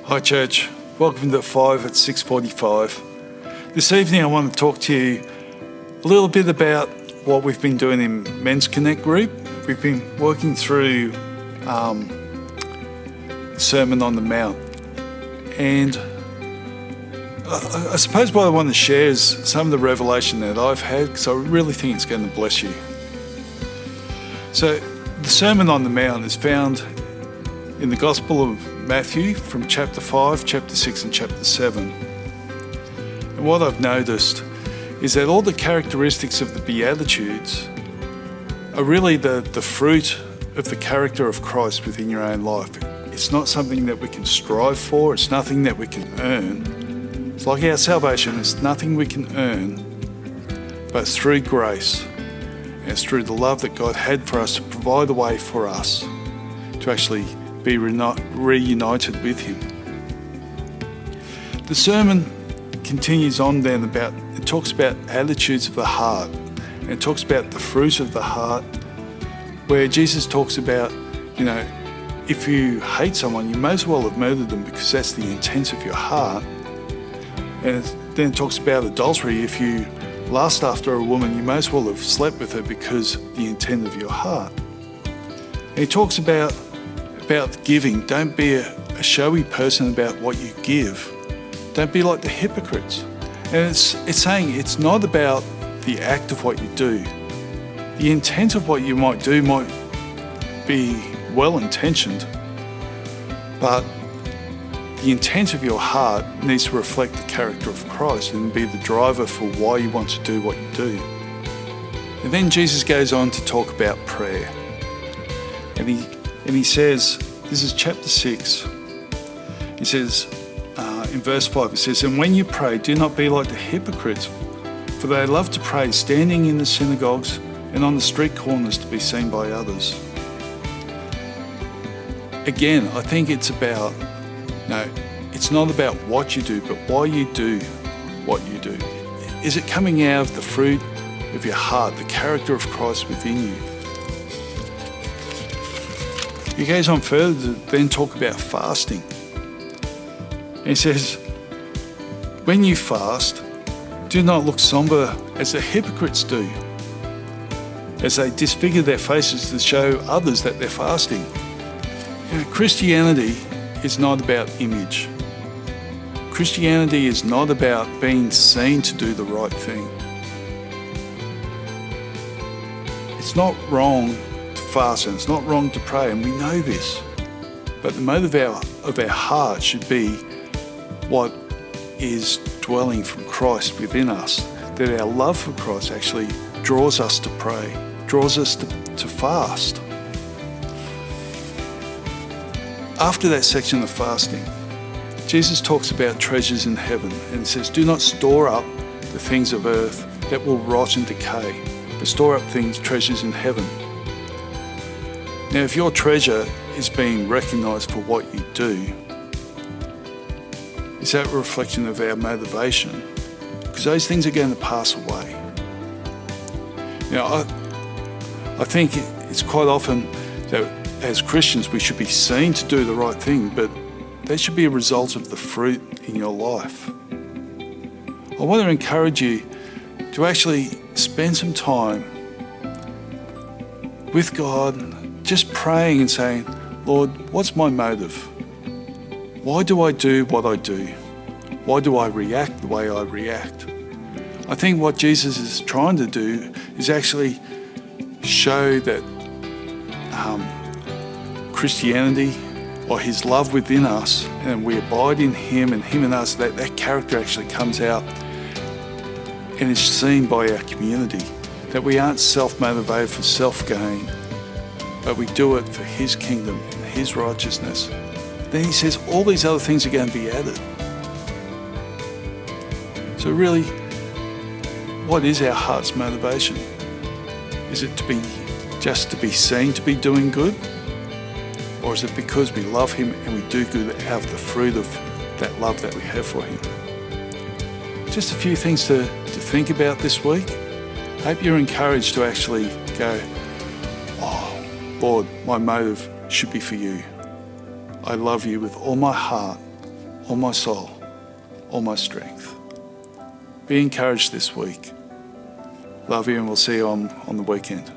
Hi church, welcome to 5 at 6:45. This evening I want to talk to you a little bit about what we've been doing in Men's Connect group. We've been working through Sermon on the Mount, and I suppose what I want to share is some of the revelation that I've had, because I really think it's going to bless you. So the Sermon on the Mount is found in the Gospel of Matthew from chapter 5, chapter 6 and chapter 7. And what I've noticed is that all the characteristics of the Beatitudes are really the fruit of the character of Christ within your own life. It's not something that we can strive for, it's nothing that we can earn. It's like our salvation, it's nothing we can earn, but it's through grace. And it's through the love that God had for us to provide a way for us to actually be reunited with Him. The sermon continues on then it talks about attitudes of the heart, and it talks about the fruit of the heart, where Jesus talks about, if you hate someone, you may as well have murdered them, because that's the intent of your heart. And then it talks about adultery. If you lust after a woman, you may as well have slept with her, because the intent of your heart. And he talks about giving. Don't be a showy person about what you give. Don't be like the hypocrites. And it's saying it's not about the act of what you do. The intent of what you might do might be well-intentioned, but the intent of your heart needs to reflect the character of Christ and be the driver for why you want to do what you do. And then Jesus goes on to talk about prayer. And he says, this is chapter 6, he says, in verse 5, it says, "And when you pray, do not be like the hypocrites, for they love to pray standing in the synagogues and on the street corners to be seen by others." Again, I think it's not about what you do, but why you do what you do. Is it coming out of the fruit of your heart, the character of Christ within you? He goes on further to then talk about fasting. And he says, when you fast, do not look somber as the hypocrites do, as they disfigure their faces to show others that they're fasting. Christianity is not about image. Christianity is not about being seen to do the right thing. It's not wrong to fast, and it's not wrong to pray, and we know this. But the motive of our heart should be what is dwelling from Christ within us, that our love for Christ actually draws us to pray, draws us to fast. After that section of fasting, Jesus talks about treasures in heaven, and he says, do not store up the things of earth that will rot and decay, but store up treasures in heaven. Now, if your treasure is being recognised for what you do, is that a reflection of our motivation? Because those things are going to pass away. I think it's quite often that as Christians we should be seen to do the right thing, but that should be a result of the fruit in your life. I want to encourage you to actually spend some time with God, just praying and saying, Lord, what's my motive? Why do I do what I do? Why do I react the way I react? I think what Jesus is trying to do is actually show that Christianity, or His love within us, and we abide in Him and Him in us, that character actually comes out and is seen by our community. That we aren't self-motivated for self-gain, but we do it for His kingdom and His righteousness. Then He says all these other things are going to be added. So really, what is our heart's motivation? Is it just to be seen to be doing good? Or is it because we love Him and we do good out of the fruit of that love that we have for Him? Just a few things to think about this week. Hope you're encouraged to actually go, oh, Lord, my motive should be for You. I love You with all my heart, all my soul, all my strength. Be encouraged this week. Love you, and we'll see you on the weekend.